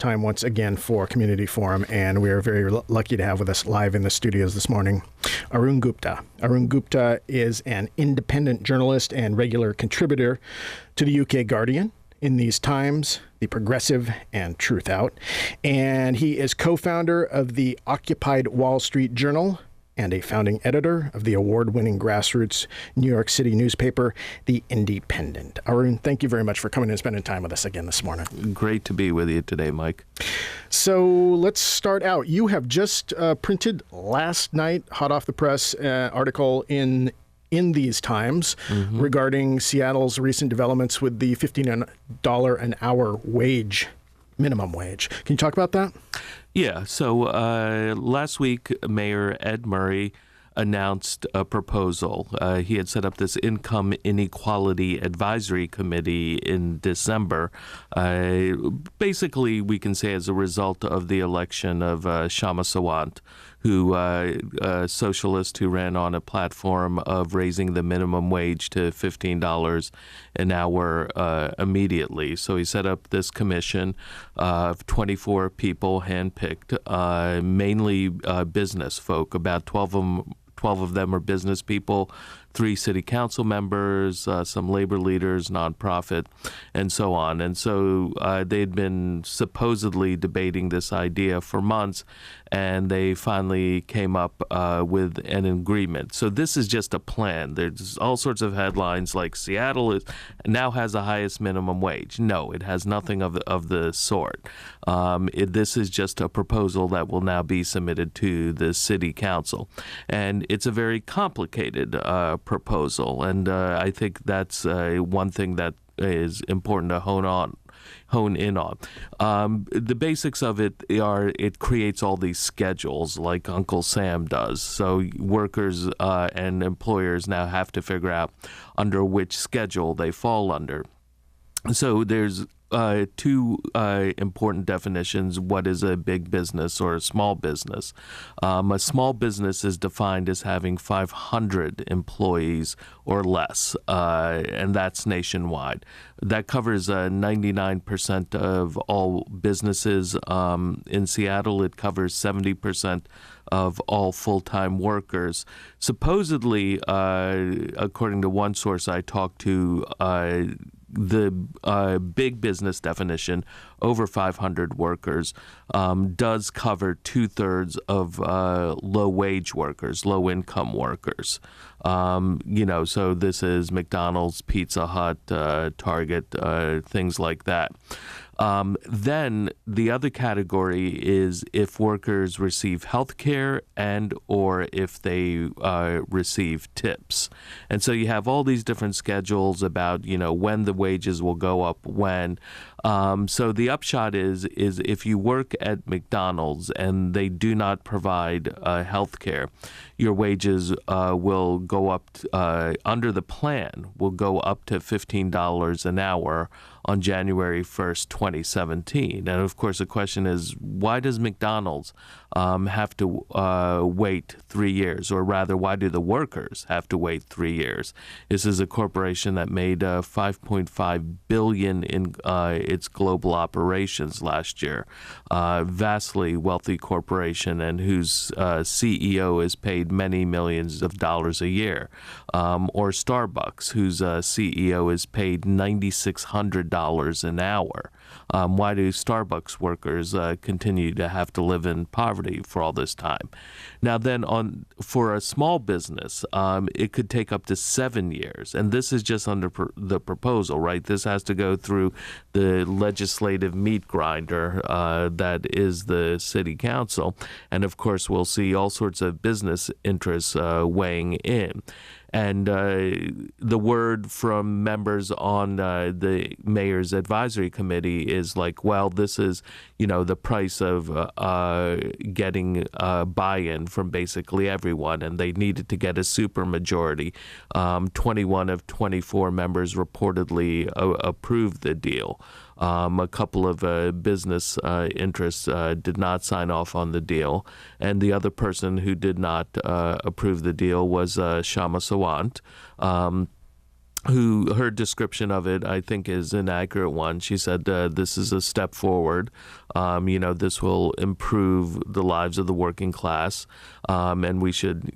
time once again for Community Forum, and we are very lucky to have with us live in the studios this morning Arun Gupta. Arun Gupta is an independent journalist and regular contributor to the UK Guardian, In These Times, The Progressive, and Truth Out. And he is co-founder of the Occupied Wall Street Journal and a founding editor of the award-winning grassroots New York City newspaper, The Indypendent. Arun, thank you very much for coming and spending time with us again this morning. Great to be with you today, Mike. So let's start out. You have just printed last night, hot off the press, article in These Times regarding Seattle's recent developments with the $15 an hour minimum wage. Can you talk about that? Yeah. So last week, Mayor Ed Murray announced a proposal. He had set up this Income Inequality Advisory Committee in December. Basically, we can say as a result of the election of Shama Sawant, who a socialist who ran on a platform of raising the minimum wage to $15 an hour immediately. So he set up this commission of 24 people handpicked, mainly business folk. About 12 of them are business people, 3 city council members, some labor leaders, nonprofit, and so on. And so they'd been supposedly debating this idea for months, and they finally came up with an agreement. So this is just a plan. There's all sorts of headlines like Seattle now has the highest minimum wage. No, it has nothing of the sort. This is just a proposal that will now be submitted to the city council. And it's a very complicated proposal, and I think that's one thing that is important to hone in on. The basics of it are it creates all these schedules like Uncle Sam does. So workers and employers now have to figure out under which schedule they fall under. So there's 2 important definitions. What is a big business or a small business? A small business is defined as having 500 employees or less, and that's nationwide. That covers 99% of all businesses in Seattle. It covers 70% of all full-time workers. Supposedly, according to one source I talked to, the big business definition, over 500 workers, does cover 2/3 of low-wage workers, low-income workers. So this is McDonald's, Pizza Hut, Target, things like that. Then the other category is if workers receive health care and or if they receive tips. And so you have all these different schedules about, when the wages will go up, when. So the upshot is if you work at McDonald's and they do not provide health care, your wages will go up under the plan, will go up to $15 an hour on January 1st, 2017. And of course, the question is, why does McDonald's have to wait 3 years? Or rather, why do the workers have to wait 3 years? This is a corporation that made $5.5 billion in its global operations last year. Vastly wealthy corporation, and whose CEO is paid many millions of dollars a year. Or Starbucks, whose CEO is paid $9,600 an hour. Why do Starbucks workers continue to have to live in poverty for all this time? Now then, for a small business, it could take up to 7 years. And this is just under the proposal, right? This has to go through the legislative meat grinder that is the city council. And of course, we'll see all sorts of business interests weighing in. And the word from members on the mayor's advisory committee is like, well, this is, the price of getting buy-in from basically everyone, and they needed to get a supermajority. 21 of 24 members reportedly approved the deal. A couple of business interests did not sign off on the deal, and the other person who did not approve the deal was Shama Sawant. who her description of it, I think, is an accurate one. She said, this is a step forward. This will improve the lives of the working class, and we should,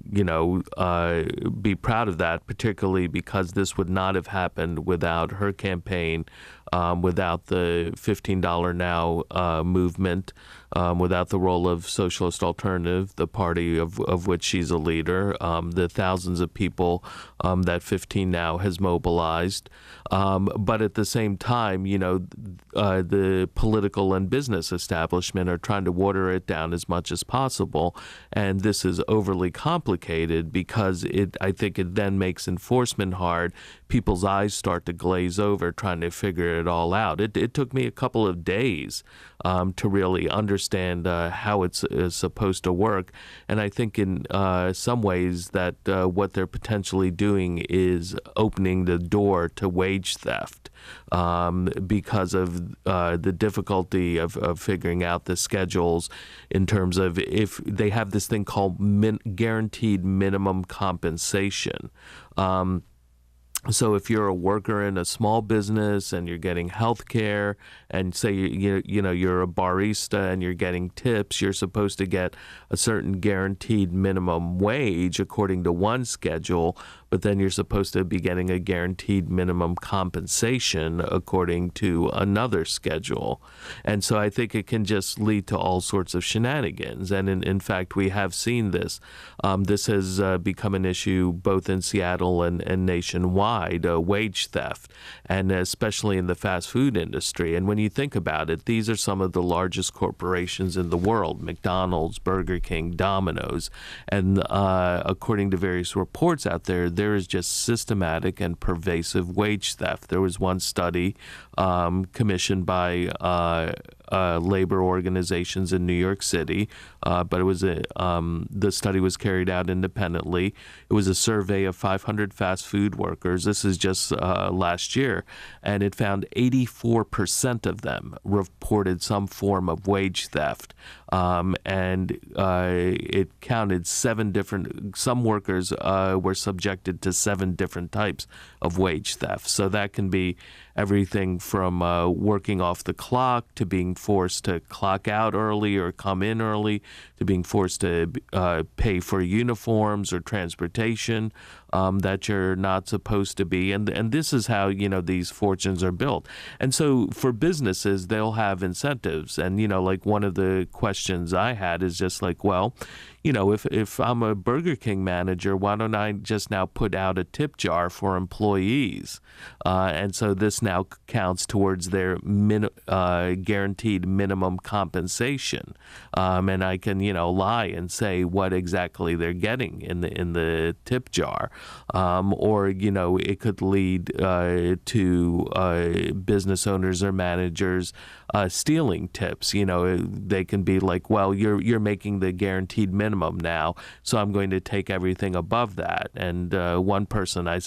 be proud of that, particularly because this would not have happened without her campaign, without the $15 now movement, without the role of Socialist Alternative, the party of which she's a leader, the thousands of people that 15 Now has mobilized. But at the same time, the political and business establishment are trying to water it down as much as possible. And this is overly complicated because I think it then makes enforcement hard. People's eyes start to glaze over trying to figure it all out. It took me a couple of days to really understand how it's supposed to work. And I think in some ways that what they're potentially doing is opening the door to wage theft because of the difficulty of figuring out the schedules in terms of if they have this thing called guaranteed minimum compensation. So if you're a worker in a small business and you're getting health care and say you're a barista and you're getting tips, you're supposed to get a certain guaranteed minimum wage according to one schedule, but then you're supposed to be getting a guaranteed minimum compensation according to another schedule. And so I think it can just lead to all sorts of shenanigans. And in fact, we have seen this. This has become an issue both in Seattle and nationwide, wage theft, and especially in the fast food industry. And when you think about it, these are some of the largest corporations in the world: McDonald's, Burger King, Domino's. And according to various reports out there is just systematic and pervasive wage theft. There was one study commissioned by labor organizations in New York City, but it was the study was carried out independently. It was a survey of 500 fast food workers. This is just last year, and it found 84% of them reported some form of wage theft, and it counted some workers were subjected to 7 different types of wage theft. So that can be everything from working off the clock to being forced to clock out early or come in early, to being forced to pay for uniforms or transportation that you're not supposed to be. And this is how, these fortunes are built. And so for businesses, they'll have incentives. And, like one of the questions I had is just like, well, if I'm a Burger King manager, why don't I just now put out a tip jar for employees? And so this now counts towards their guaranteed minimum compensation. And I can, lie and say what exactly they're getting in the tip jar. Or, it could lead to business owners or managers stealing tips. They can be like, well, you're making the guaranteed minimum now, so I'm going to take everything above that. And one person I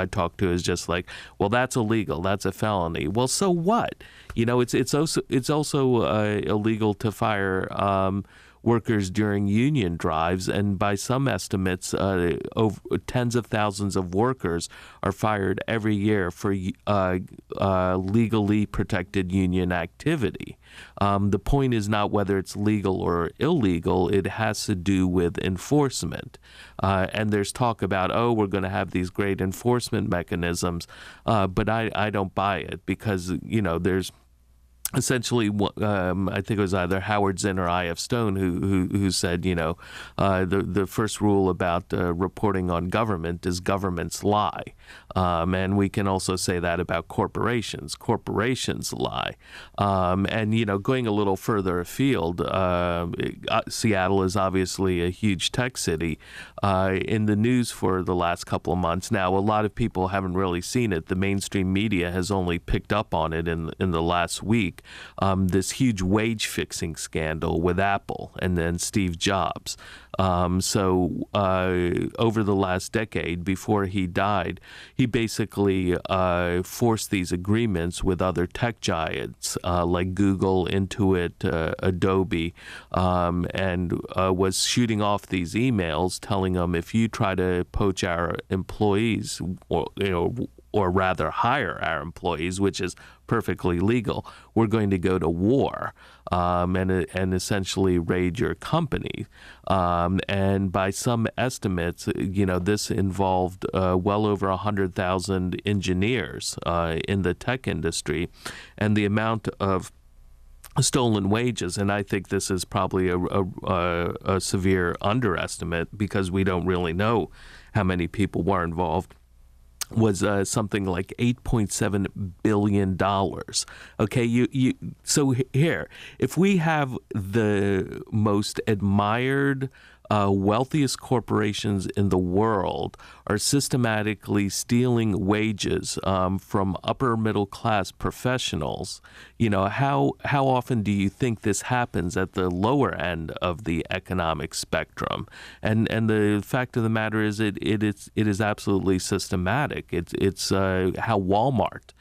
talked to is just like, well, that's illegal. That's a felony. Well, so what? It's also illegal to fire workers during union drives, and by some estimates, over tens of thousands of workers are fired every year for legally protected union activity. The point is not whether it's legal or illegal. It has to do with enforcement. And there's talk about, we're going to have these great enforcement mechanisms, but I don't buy it because, there's essentially, I think it was either Howard Zinn or I.F. Stone who said, the first rule about reporting on government is governments lie. And we can also say that about corporations. Corporations lie. And, going a little further afield, Seattle is obviously a huge tech city. In the news for the last couple of months now, a lot of people haven't really seen it. The mainstream media has only picked up on it in the last week. This huge wage fixing scandal with Apple and then Steve Jobs. So over the last decade, before he died, he basically forced these agreements with other tech giants like Google, Intuit, Adobe, and was shooting off these emails telling them, if you try to poach our employees, or or rather hire our employees, which is perfectly legal. We're going to go to war and essentially raid your company. And by some estimates, this involved well over 100,000 engineers in the tech industry, and the amount of stolen wages, and I think this is probably a severe underestimate because we don't really know how many people were involved, was something like $8.7 billion. Okay, so here, if we have the most admired, wealthiest corporations in the world are systematically stealing wages from upper middle class professionals, how often do you think this happens at the lower end of the economic spectrum? And the fact of the matter is it is absolutely systematic. It's how Walmart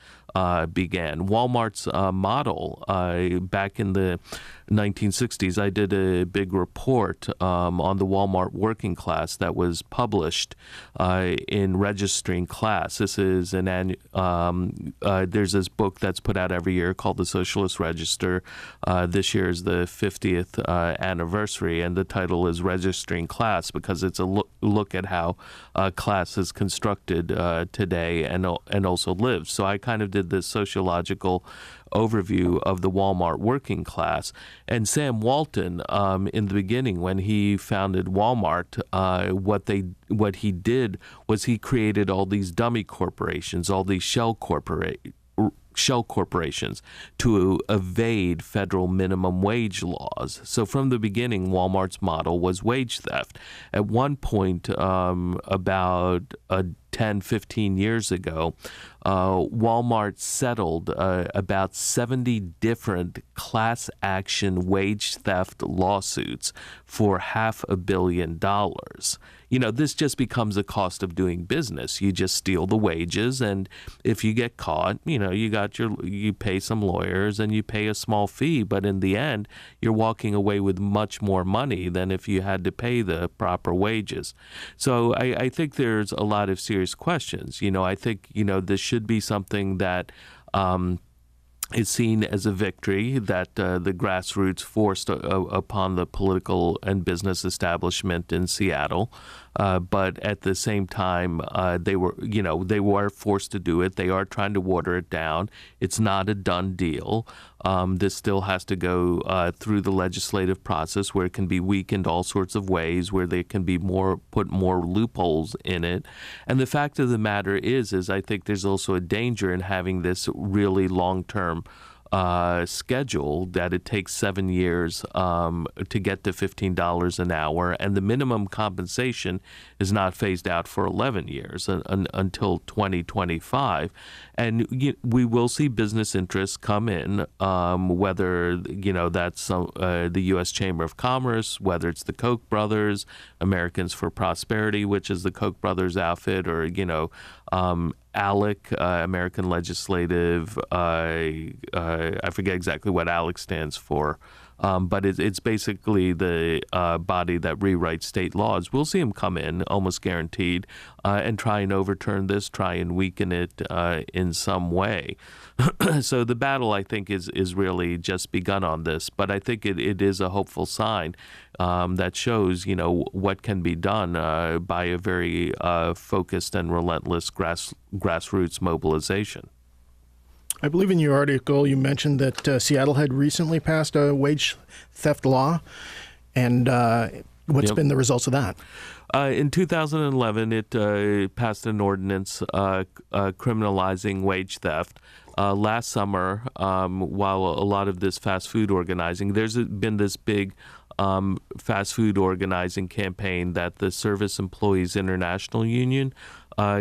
began. Walmart's model back in the 1960s, I did a big report on the Walmart working class that was published in Registering Class. This is there's this book that's put out every year called The Socialist Register. This year is the 50th anniversary, and the title is Registering Class because it's a look at how class is constructed today and also lives. So I kind of did this sociological overview of the Walmart working class. And Sam Walton, in the beginning, when he founded Walmart, what he did was he created all these dummy corporations, all these shell corporations to evade federal minimum wage laws. So from the beginning, Walmart's model was wage theft. At one point, about 10, 15 years ago, Walmart settled about 70 different class action wage theft lawsuits for $500 million. This just becomes a cost of doing business. You just steal the wages, and if you get caught, you pay some lawyers and you pay a small fee, but in the end, you're walking away with much more money than if you had to pay the proper wages. So I think there's a lot of serious questions. I think, this should be something that is seen as a victory that the grassroots forced upon the political and business establishment in Seattle. But at the same time, they were forced to do it. They are trying to water it down. It's not a done deal. This still has to go through the legislative process where it can be weakened all sorts of ways, where they can be put more loopholes in it. And the fact of the matter is I think there's also a danger in having this really long-term schedule that it takes 7 years to get to $15 an hour, and the minimum compensation is not phased out for 11 years until 2025. And we will see business interests come in, whether that's the U.S. Chamber of Commerce, whether it's the Koch brothers, Americans for Prosperity, which is the Koch brothers outfit, or ALEC, American Legislative, I forget exactly what ALEC stands for, but it's basically the body that rewrites state laws. We'll see them come in, almost guaranteed, and try and overturn this, try and weaken it in some way. So the battle, I think, is really just begun on this, but I think it is a hopeful sign that shows, what can be done by a very focused and relentless grassroots mobilization. I believe in your article you mentioned that Seattle had recently passed a wage theft law, and what's been the results of that? In 2011, it passed an ordinance criminalizing wage theft. Last summer, while a lot of this fast food organizing, there's been this big fast food organizing campaign that the Service Employees International Union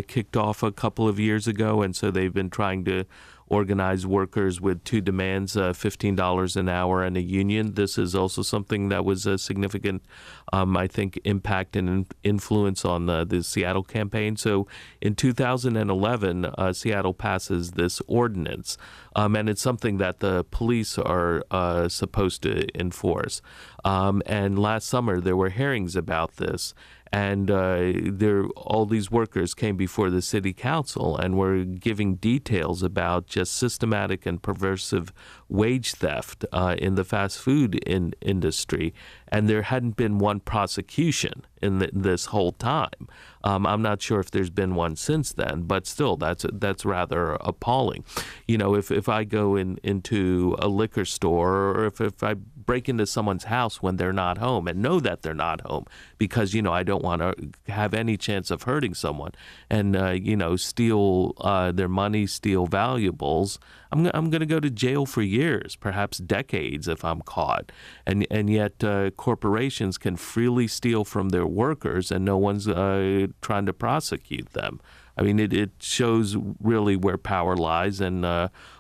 kicked off a couple of years ago, and so they've been trying to organize workers with two demands, $15 an hour and a union. This is also something that was a significant, I think, impact and influence on the Seattle campaign. So in 2011, Seattle passes this ordinance, and it's something that the police are supposed to enforce. And last summer there were hearings about this. And all these workers came before the city council and were giving details about just systematic and perversive wage theft in the fast food industry. And there hadn't been one prosecution in this whole time. I'm not sure if there's been one since then, but still, that's rather appalling. You know, if I go into a liquor store, or if I break into someone's house when they're not home and know that they're not home because, you know, I don't want to have any chance of hurting someone, and, you know, steal their money, steal valuables, I'm going to go to jail for years, perhaps decades if I'm caught. And yet corporations can freely steal from their workers and no one's trying to prosecute them. I mean, it shows really where power lies, and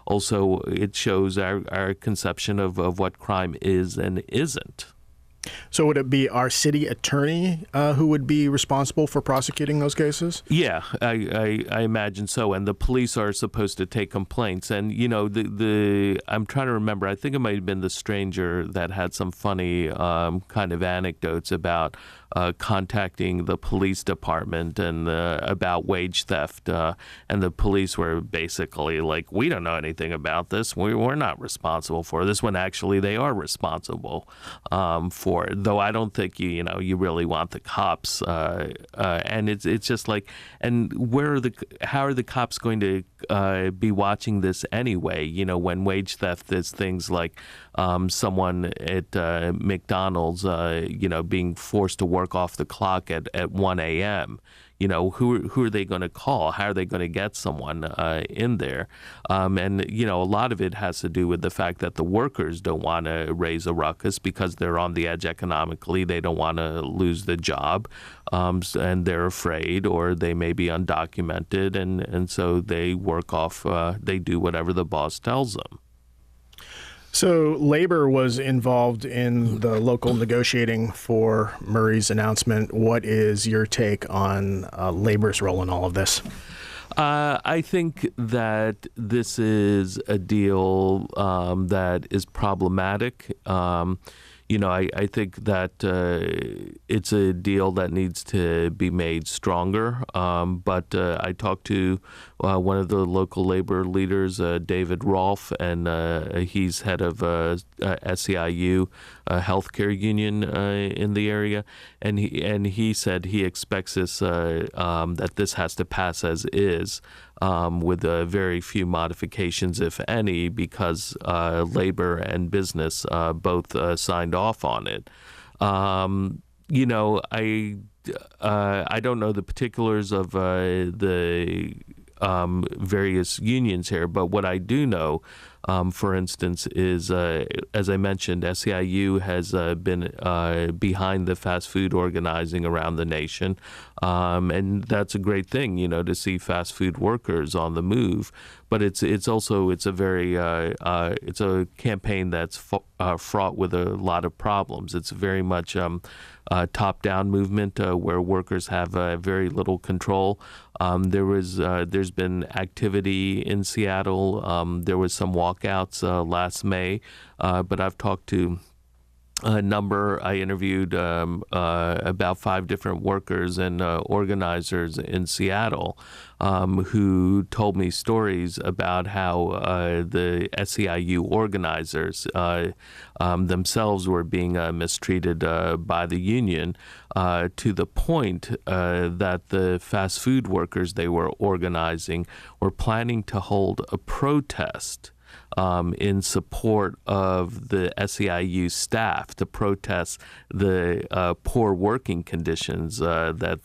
also it shows our conception of what crime is and isn't. So would it be our city attorney who would be responsible for prosecuting those cases? Yeah, I imagine so. And the police are supposed to take complaints. And, you know, I'm trying to remember, I think it might have been the stranger that had some funny kind of anecdotes about contacting the police department and about wage theft. And the police were basically like, we don't know anything about this. We're not responsible for this, when actually they are responsible for it. Though I don't think you really want the cops. And it's just like, and how are the cops going to be watching this anyway? You know, when wage theft is things like someone at McDonald's, being forced to work off the clock at 1 a.m. You know, who are they going to call? How are they going to get someone in there? And, you know, a lot of it has to do with the fact that the workers don't want to raise a ruckus because they're on the edge economically. They don't want to lose the job, and they're afraid, or they may be undocumented, and so they work off, they do whatever the boss tells them. So labor was involved in the local negotiating for Murray's announcement. What is your take on labor's role in all of this? I think that this is a deal that is problematic. I think that it's a deal that needs to be made stronger. But I talked to one of the local labor leaders, David Rolfe, and he's head of SEIU, a healthcare union in the area, and he said he expects this that this has to pass as is. With very few modifications, if any, because labor and business both signed off on it. I don't know the particulars of the various unions here, but what I do know, for instance, is, as I mentioned, SEIU has been behind the fast food organizing around the nation, and that's a great thing, to see fast food workers on the move. But it's a very it's a campaign that's fraught with a lot of problems. It's very much top-down movement where workers have very little control. There's been activity in Seattle. There was some walkouts last May, but I've talked to a number. I interviewed about 5 different workers and organizers in Seattle who told me stories about how the SEIU organizers themselves were being mistreated by the union to the point that the fast food workers they were organizing were planning to hold a protest in support of the SEIU staff to protest the poor working conditions that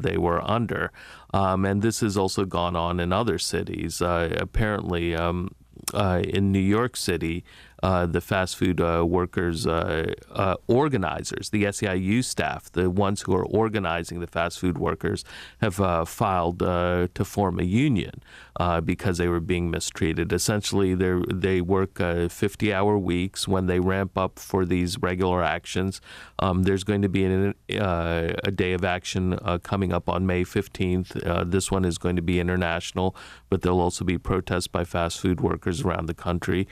they were under. And this has also gone on in other cities. Apparently, in New York City, the fast food workers organizers, the SEIU staff, the ones who are organizing the fast food workers, have filed to form a union because they were being mistreated. Essentially, they work 50-hour weeks. When they ramp up for these regular actions, there's going to be a day of action coming up on May 15th. This one is going to be international, but there'll also be protests by fast food workers around the country.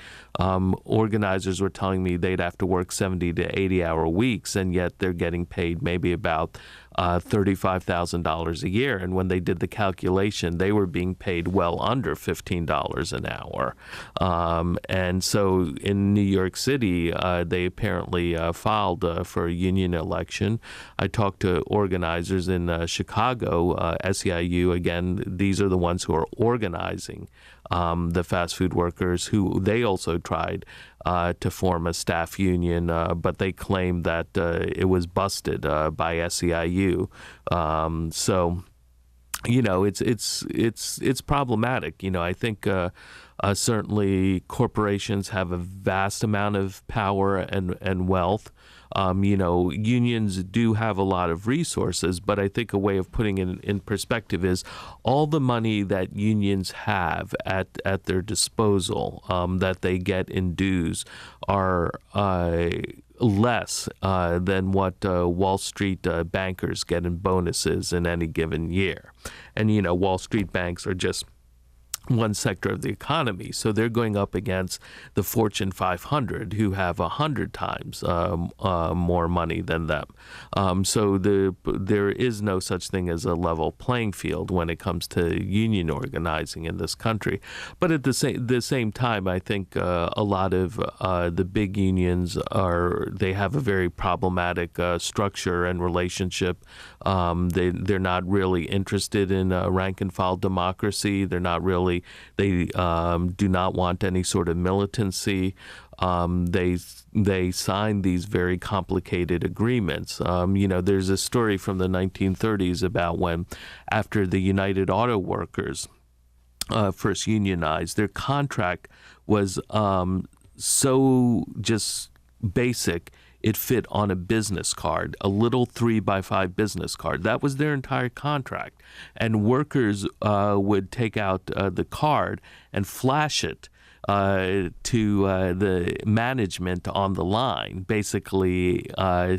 organizers were telling me they'd have to work 70 to 80-hour weeks, and yet they're getting paid maybe about $35,000 a year. And when they did the calculation, they were being paid well under $15 an hour. And so in New York City, they apparently filed for a union election. I talked to organizers in Chicago, SEIU. Again, these are the ones who are organizing the fast food workers, who they also tried to form a staff union, but they claimed that it was busted by SEIU. So, you know, it's problematic. You know, I think certainly corporations have a vast amount of power and wealth. You know, unions do have a lot of resources, but I think a way of putting it in perspective is all the money that unions have at their disposal that they get in dues are less than what Wall Street bankers get in bonuses in any given year. And, you know, Wall Street banks are just one sector of the economy. So they're going up against the Fortune 500, who have 100 times more money than them. So there is no such thing as a level playing field when it comes to union organizing in this country. But at the same time, I think a lot of the big unions they have a very problematic structure and relationship. They're not really interested in rank and file democracy. They do not want any sort of militancy. They sign these very complicated agreements. You know, there's a story from the 1930s about when, after the United Auto Workers first unionized, their contract was so just basic. It fit on a business card, a little 3x5 business card. That was their entire contract. And workers would take out the card and flash it to the management on the line, basically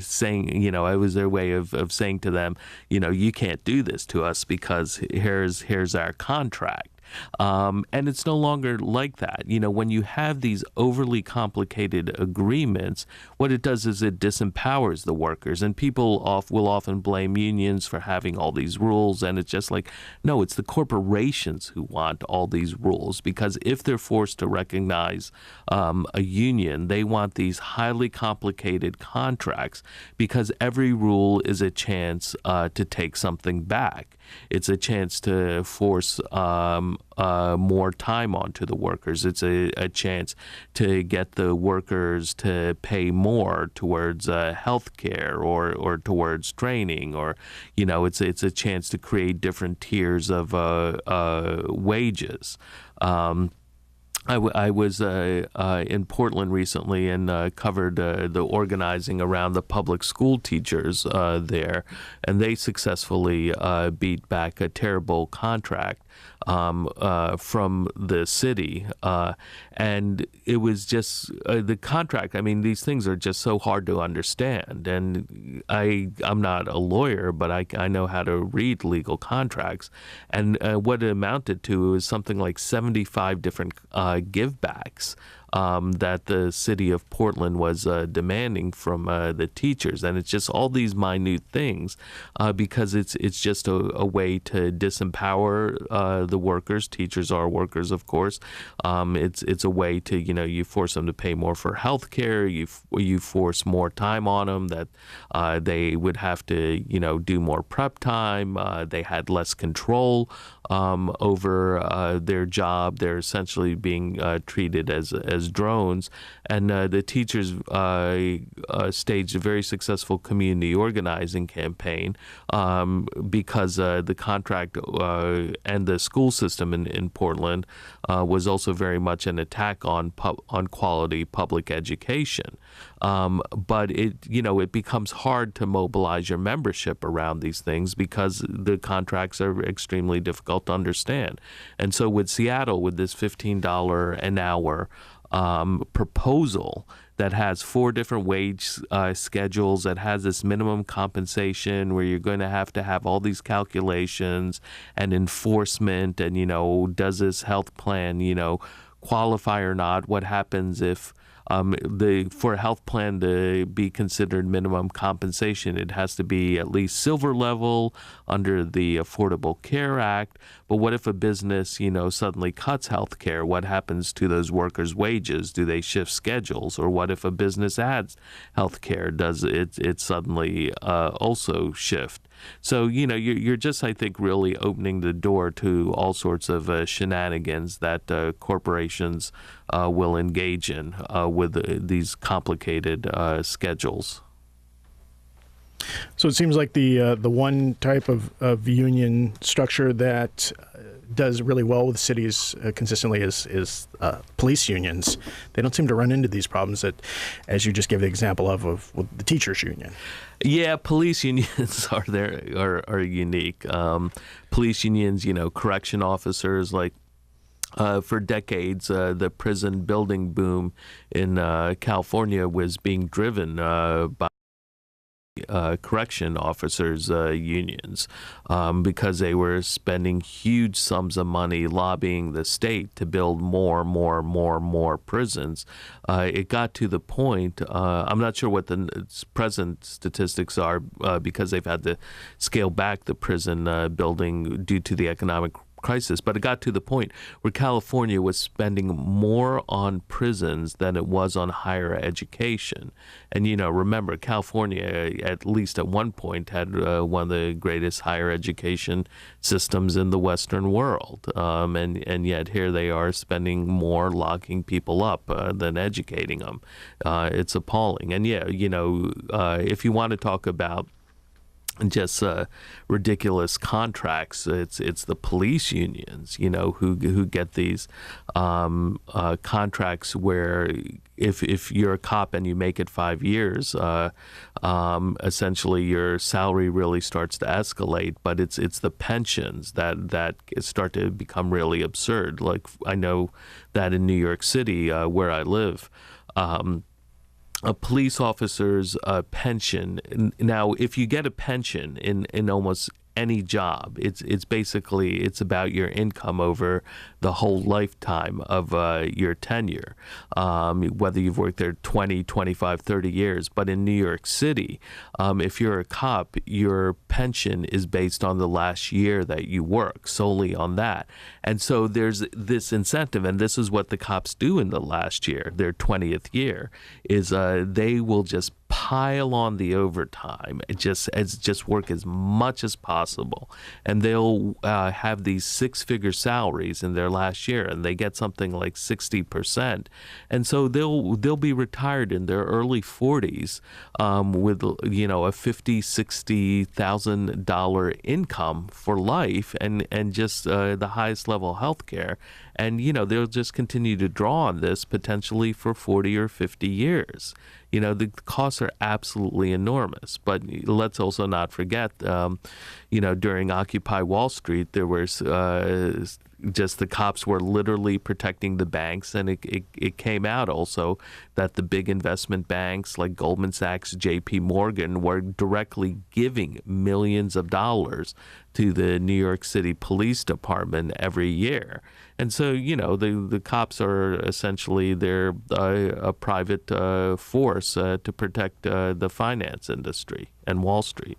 saying, you know, it was their way of saying to them, you know, you can't do this to us because here's our contract. And it's no longer like that. You know, when you have these overly complicated agreements, what it does is it disempowers the workers, and people will often blame unions for having all these rules. And it's just like, no, it's the corporations who want all these rules, because if they're forced to recognize a union, they want these highly complicated contracts, because every rule is a chance to take something back. It's a chance to force more time onto the workers. It's a chance to get the workers to pay more towards health care or towards training, or, you know, it's a chance to create different tiers of wages. I was in Portland recently and covered the organizing around the public school teachers there, and they successfully beat back a terrible contract from the city. And it was just the contract. I mean, these things are just so hard to understand. And I'm not a lawyer, but I know how to read legal contracts. And what it amounted to was something like 75 different givebacks that the city of Portland was demanding from the teachers. And it's just all these minute things because it's just a way to disempower the workers. Teachers are workers, of course. It's a way to, you know, you force them to pay more for health care. You force more time on them, that they would have to, you know, do more prep time. They had less control over their job. They're essentially being treated as drones. And the teachers staged a very successful community organizing campaign because the contract and the school system in Portland was also very much an attack on quality public education. But it becomes hard to mobilize your membership around these things because the contracts are extremely difficult to understand. And so with Seattle, with this $15 an hour proposal that has 4 different wage schedules, that has this minimum compensation where you're going to have all these calculations and enforcement, and, does this health plan, qualify or not? What happens if for a health plan to be considered minimum compensation, it has to be at least silver level under the Affordable Care Act. But what if a business, suddenly cuts health care? What happens to those workers' wages? Do they shift schedules? Or what if a business adds health care? Does it suddenly also shift? So, you're just, I think, really opening the door to all sorts of shenanigans that corporations will engage in with these complicated schedules. So it seems like the one type of union structure that does really well with cities consistently is police unions. They don't seem to run into these problems that, as you just gave the example of with the teachers union. Yeah, police unions are unique. Police unions, correction officers, like for decades, the prison building boom in California was being driven by correction officers' unions because they were spending huge sums of money lobbying the state to build more prisons. It got to the point, I'm not sure what the present statistics are because they've had to scale back the prison building due to the economic crisis, but it got to the point where California was spending more on prisons than it was on higher education. And, remember, California, at least at one point, had one of the greatest higher education systems in the Western world. And yet here they are spending more locking people up than educating them. It's appalling. And, if you want to talk about just ridiculous contracts, it's the police unions, who get these contracts where if you're a cop and you make it 5 years, essentially your salary really starts to escalate. But it's the pensions that start to become really absurd. Like I know that in New York City, where I live, a police officer's pension. Now, if you get a pension in almost any job, it's basically about your income over the whole lifetime of your tenure, whether you've worked there 20, 25, 30 years. But in New York City, if you're a cop, your pension is based on the last year that you work, solely on that. And so there's this incentive, and this is what the cops do in the last year, their 20th year, is they will just pile on the overtime and just work as much as possible, and they'll have these six-figure salaries in their last year, and they get something like 60%, and so they'll be retired in their early 40s with a $50,000-$60,000 income for life, and just the highest level health care. And, they'll just continue to draw on this potentially for 40 or 50 years. The costs are absolutely enormous. But let's also not forget, during Occupy Wall Street, there was just the cops were literally protecting the banks. And it came out also that the big investment banks like Goldman Sachs, J.P. Morgan were directly giving millions of dollars to the New York City Police Department every year. And so, the cops are essentially, they're a private force to protect the finance industry and Wall Street.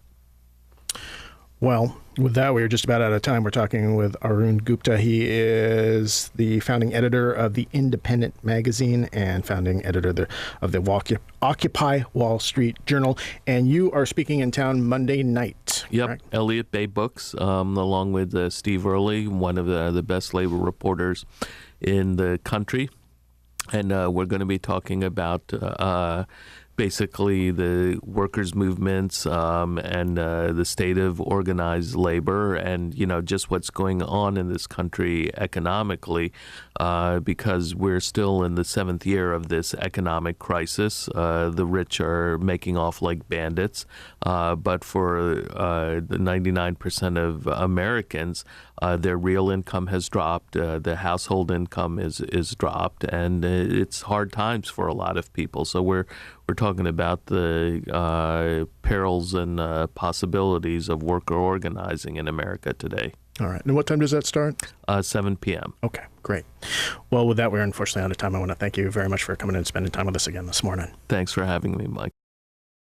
Well, with that, we're just about out of time. We're talking with Arun Gupta. He is the founding editor of the Indypendent magazine and founding editor of the Occupy Wall Street Journal. And you are speaking in town Monday night. Yep, correct? Elliott Bay Books, along with Steve Early, one of the best labor reporters in the country. And we're going to be talking about basically the workers' movements and the state of organized labor, and just what's going on in this country economically, because we're still in the 7th year of this economic crisis. The rich are making off like bandits, but for the 99% of Americans, their real income has dropped, the household income is dropped, and it's hard times for a lot of people. So we're talking about the perils and possibilities of worker organizing in America today. All right. And what time does that start? 7 p.m. Okay, great. Well, with that, we're unfortunately out of time. I want to thank you very much for coming in and spending time with us again this morning. Thanks for having me, Mike.